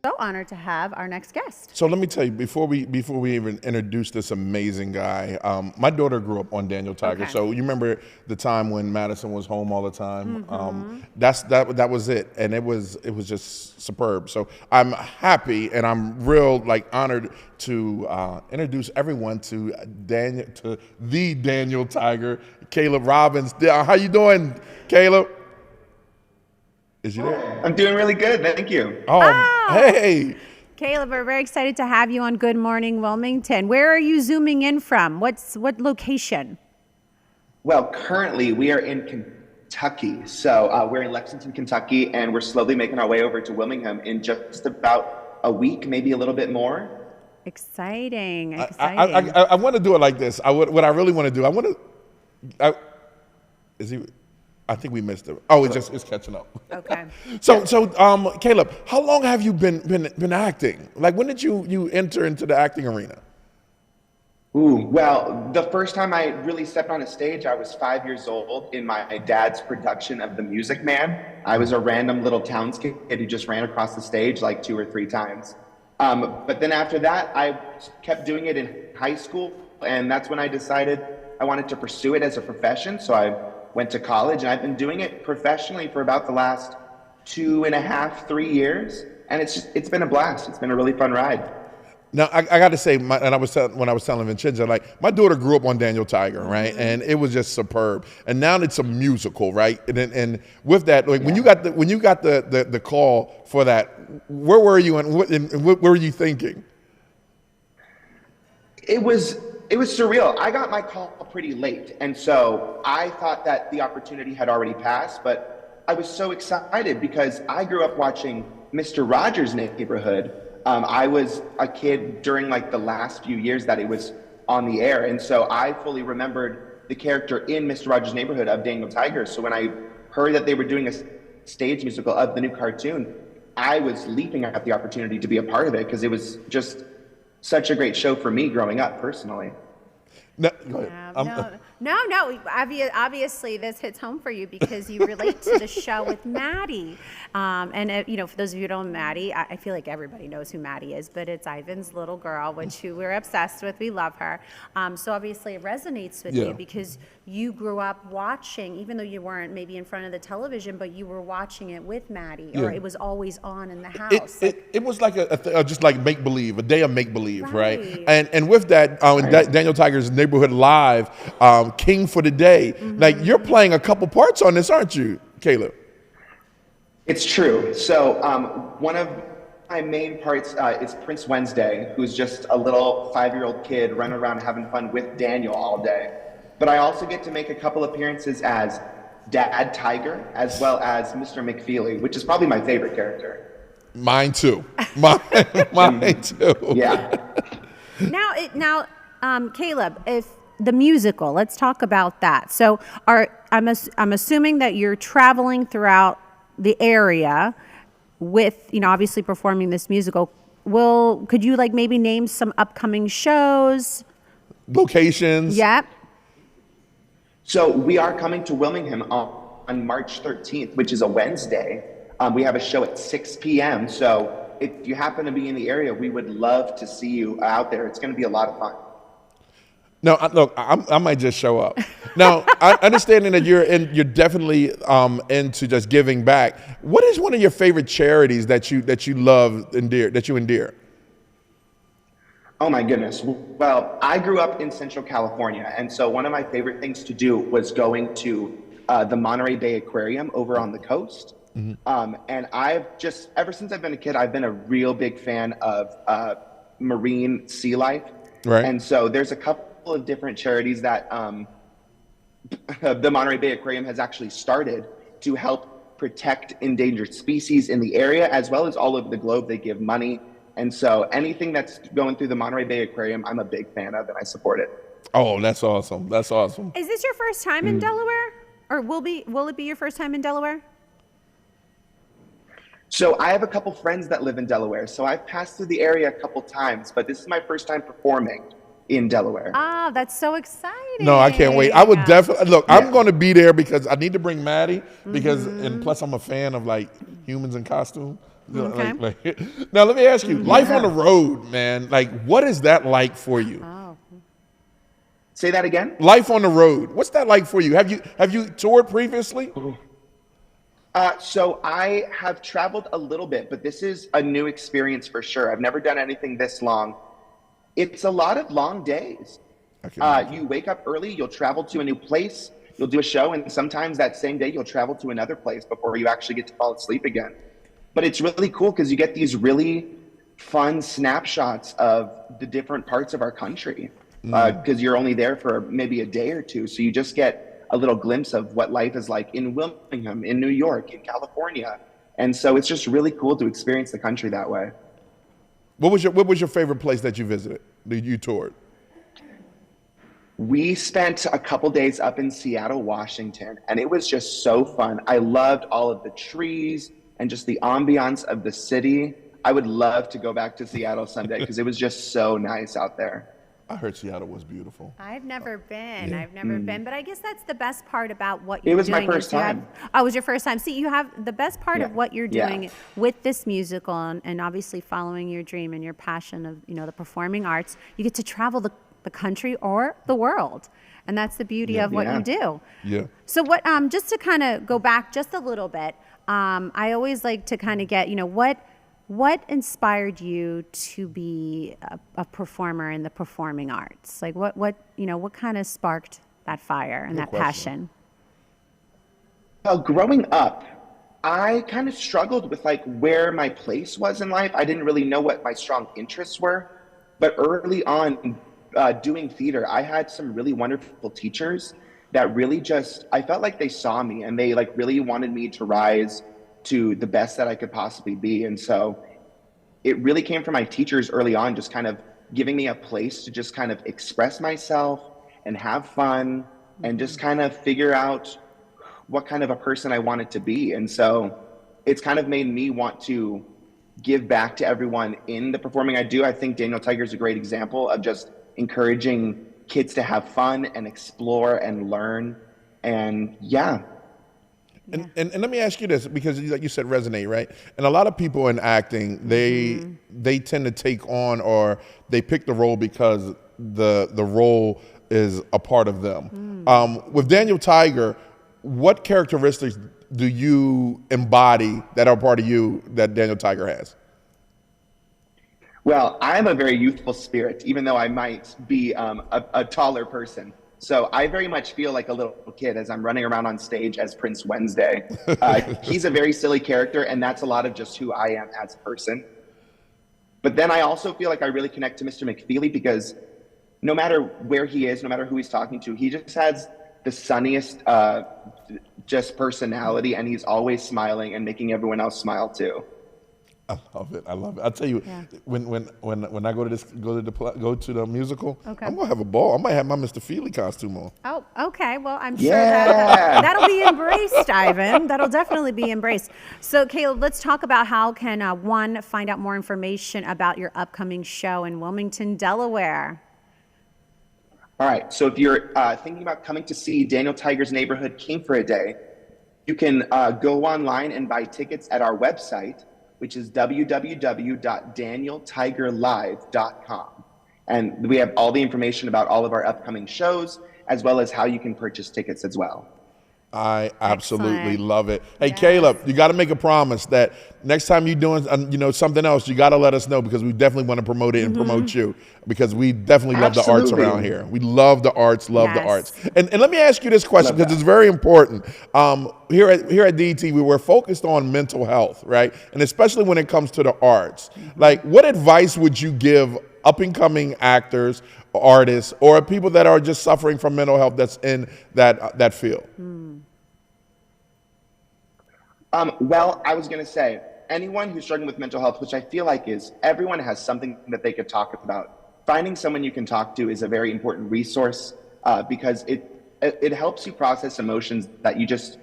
So honored to have our next guest. So let me tell you, before we even introduce this amazing guy, my daughter grew up on Daniel Tiger. Okay. So you remember the time when Madison was home all the time. That was it, and it was just superb. So I'm happy and I'm real honored to introduce everyone to the Daniel Tiger, Caleb Robbins. How you doing, Caleb? Is he there? I'm doing really good, thank you. Oh. Hey. Caleb, we're very excited to have you on Good Morning Wilmington. Where are you zooming in from? What location? Well, currently we are in Kentucky. So we're in Lexington, Kentucky, and we're slowly making our way over to Wilmington in just about a week, maybe a little bit more. Exciting. I want to do it like this. What I really want to do, I think we missed it. Oh, it's catching up. Okay. So, Caleb, how long have you been acting? Like, when did you enter into the acting arena? Ooh, well, the first time I really stepped on a stage, I was 5 years old in my dad's production of The Music Man. I was a random little towns kid who just ran across the stage like 2 or 3 times. But then after that, I kept doing it in high school, and that's when I decided I wanted to pursue it as a profession. So I went to college, and I've been doing it professionally for about the last 2.5, 3 years, and it's been a blast. It's been a really fun ride. Now, I got to say, when I was telling Vincenzo, like, my daughter grew up on Daniel Tiger, right? And it was just superb. And now it's a musical, right? And with that, like, when you got the call for that, where were you and what were you thinking? It was surreal. I got my call pretty late, and so I thought that the opportunity had already passed, but I was so excited because I grew up watching Mr. Rogers' Neighborhood. I was a kid during like the last few years that it was on the air, and so I fully remembered the character in Mr. Rogers' Neighborhood of Daniel Tiger. So when I heard that they were doing a stage musical of the new cartoon, I was leaping at the opportunity to be a part of it because it was just such a great show for me growing up personally. No, go ahead. No. Obviously, this hits home for you because you relate to the show with Maddie. And for those of you who don't know Maddie, I feel like everybody knows who Maddie is, but it's Ivan's little girl, who we're obsessed with. We love her. So obviously, it resonates with you because you grew up watching, even though you weren't maybe in front of the television, but you were watching it with Maddie, or it was always on in the house. It was like just like make believe, a day of make believe, right? And with that, Daniel Tiger's Neighborhood Live, King for the Day. Like, you're playing a couple parts on this, aren't you, Caleb? It's true. So one of my main parts is Prince Wednesday, who's just a little 5-year-old kid running around having fun with Daniel all day. But I also get to make a couple appearances as Dad Tiger, as well as Mr. McFeely, which is probably my favorite character. Mine too. Mine too. Yeah. Now, Caleb, if the musical, let's talk about that. So I'm assuming that you're traveling throughout the area with, obviously performing this musical. Could you maybe name some upcoming shows? Locations? Yep. So we are coming to Wilmington on March 13th, which is a Wednesday. We have a show at 6 p.m. So if you happen to be in the area, we would love to see you out there. It's going to be a lot of fun. No, look, I might just show up. Now, understanding that you're definitely into just giving back. What is one of your favorite charities that you love, that you endear? Oh my goodness. Well, I grew up in Central California, and so one of my favorite things to do was going to the Monterey Bay Aquarium over on the coast. And I've just, ever since I've been a kid, I've been a real big fan of marine sea life. Right. And so there's a couple of different charities that the Monterey Bay Aquarium has actually started to help protect endangered species in the area, as well as all over the globe. They give money. And so anything that's going through the Monterey Bay Aquarium, I'm a big fan of, and I support it. Oh, that's awesome. That's awesome. Is this your first time in Delaware? Or will it be your first time in Delaware? So I have a couple friends that live in Delaware, so I've passed through the area a couple times, but this is my first time performing. in Delaware. Oh, that's so exciting. No, I can't wait. I would definitely look. I'm Yeah. going to be there because I need to bring Maddie because, and plus I'm a fan of like humans in costume. Okay. Now let me ask you, life on the road, man. Like, what is that like for you? Oh. Say that again? Life on the road. What's that like for you? Have you toured previously? So I have traveled a little bit, but this is a new experience for sure. I've never done anything this long. It's a lot of long days. You wake up early, you'll travel to a new place, you'll do a show, and sometimes that same day you'll travel to another place before you actually get to fall asleep again. But it's really cool because you get these really fun snapshots of the different parts of our country because you're only there for maybe a day or two. So you just get a little glimpse of what life is like in Wilmington, in New York, in California. And so it's just really cool to experience the country that way. What was your favorite place that you visited, that you toured? We spent a couple days up in Seattle, Washington, and it was just so fun. I loved all of the trees and just the ambiance of the city. I would love to go back to Seattle someday because it was just so nice out there. I heard Seattle was beautiful. I've never been. Yeah. I've never been, but I guess that's the best part about what you're It was doing. my first is you have- time. Oh, it was your first time. See, you have the best part of Yeah. what you're Yeah. doing with this musical and obviously following your dream and your passion of, the performing arts. You get to travel the country or the world. And that's the beauty of what Yeah. you do. Yeah. So what, just to kind of go back just a little bit, I always like to kind of get, what inspired you to be a performer in the performing arts? Like what kind of sparked that fire and that question. passion? Well, growing up, I kind of struggled with like where my place was in life. I didn't really know what my strong interests were. But early on, doing theater, I had some really wonderful teachers that really I felt like they saw me and they like really wanted me to rise to the best that I could possibly be. And so it really came from my teachers early on, just kind of giving me a place to just kind of express myself and have fun and just kind of figure out what kind of a person I wanted to be. And so it's kind of made me want to give back to everyone in the performing I do. I think Daniel Tiger is a great example of just encouraging kids to have fun and explore and learn. And yeah. And let me ask you this, because like you said, resonate, right? And a lot of people in acting, they tend to take on or they pick the role because the role is a part of them. With Daniel Tiger, what characteristics do you embody that are part of you that Daniel Tiger has? Well, I'm a very youthful spirit, even though I might be a taller person. So I very much feel like a little kid as I'm running around on stage as Prince Wednesday. He's a very silly character, and that's a lot of just who I am as a person. But then I also feel like I really connect to Mr. McFeely because no matter where he is, no matter who he's talking to, he just has the sunniest just personality, and he's always smiling and making everyone else smile too. I love it. I love it. I'll tell you, when I go to the musical, Okay. I'm gonna have a ball. I might have my Mr. Feely costume on. Oh, okay. Well, I'm sure Yeah. that'll be embraced, Ivan. That'll definitely be embraced. So, Caleb, let's talk about how can one find out more information about your upcoming show in Wilmington, Delaware. All right, so if you're thinking about coming to see Daniel Tiger's Neighborhood King for a day, you can go online and buy tickets at our website, which is www.danieltigerlive.com. And we have all the information about all of our upcoming shows, as well as how you can purchase tickets as well. I absolutely Excellent. love it. Hey, Yes. Caleb, you got to make a promise that next time you're doing something else, you got to let us know because we definitely want to promote it and promote you because we definitely love the arts Absolutely. around here. We love the arts, love the Yes. arts. And let me ask you this question Love because that. it's very important. Here at DT, we're focused on mental health, right? And especially when it comes to the arts. Like, what advice would you give up-and-coming actors, artists, or people that are just suffering from mental health that's in that field? Well, I was going to say, anyone who's struggling with mental health, which I feel like is everyone has something that they could talk about. Finding someone you can talk to is a very important resource because it helps you process emotions that you just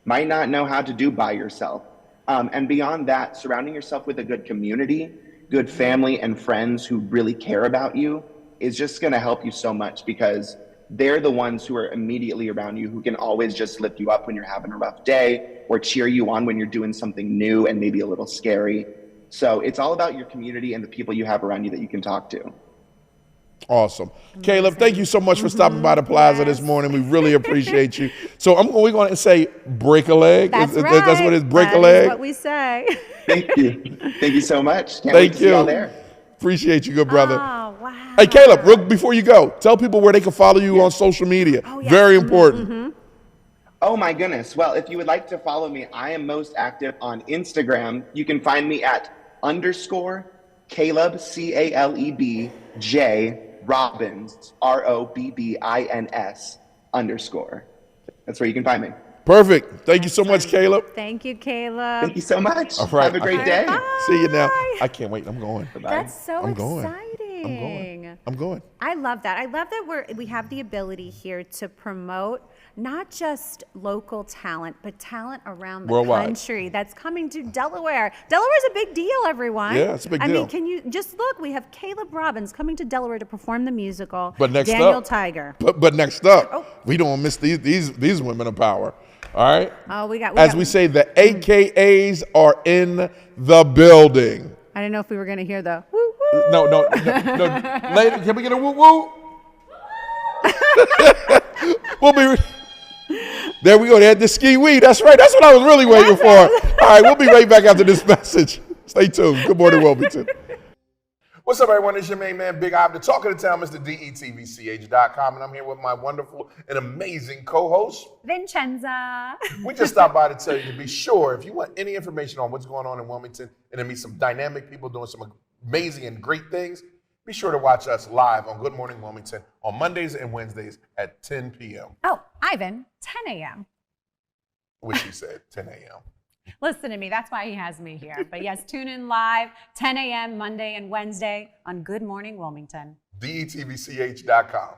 might not know how to do by yourself. And beyond that, surrounding yourself with a good community, good family and friends who really care about you is just going to help you so much, because they're the ones who are immediately around you, who can always just lift you up when you're having a rough day or cheer you on when you're doing something new and maybe a little scary. So it's all about your community and the people you have around you that you can talk to. Awesome. Caleb, thank you so much for stopping by the plaza this morning. We really appreciate you. So we're going to say break a leg. That's right. That's what it is, break a That leg. is what we say. Thank you. Thank you so much. Can't wait Thank to see y'all you. there. Appreciate you, good brother. Oh, wow. Hey, Caleb, real before you go, tell people where they can follow you on social media. Oh, yes. Very important. Oh my goodness. Well, if you would like to follow me, I am most active on Instagram. You can find me at _ Caleb, CALEB, J Robbins, ROBBINS _ That's where you can find me. Perfect. Thank you so much, Caleb. Thank you, Caleb. Thank you so much. All right. Have a great day. See you now. I can't wait. I'm going. That's so I'm going. exciting. I'm going. I love that. I love that we have the ability here to promote not just local talent, but talent around the Worldwide. country that's coming to Delaware. Delaware's a big deal, everyone. Yeah, it's a big I deal. mean, can you just look? We have Caleb Robbins coming to Delaware to perform the musical. But next Daniel up, Tiger. But next up, Oh. we don't miss these women of power. All right. Oh, we got. As we say, the AKAs are in the building. I didn't know if we were going to hear the woo woo. No. Lady, can we get a woo woo? We'll be. There we go. They had the ski wee. That's right. That's what I was really waiting for. All right. We'll be right back after this message. Stay tuned. Good morning, Wilmington. What's up, everyone? It's your main man, Big Ob, the talk of the town, Mr. DETVCH.com, and I'm here with my wonderful and amazing co-host, Vincenza. We just stopped by to tell you to be sure, if you want any information on what's going on in Wilmington and to meet some dynamic people doing some amazing and great things, be sure to watch us live on Good Morning Wilmington on Mondays and Wednesdays at 10 p.m. Oh, Ivan, 10 a.m. Which he said, 10 a.m. Listen to me. That's why he has me here. But yes, tune in live, 10 a.m. Monday and Wednesday on Good Morning Wilmington. DETVCH.com.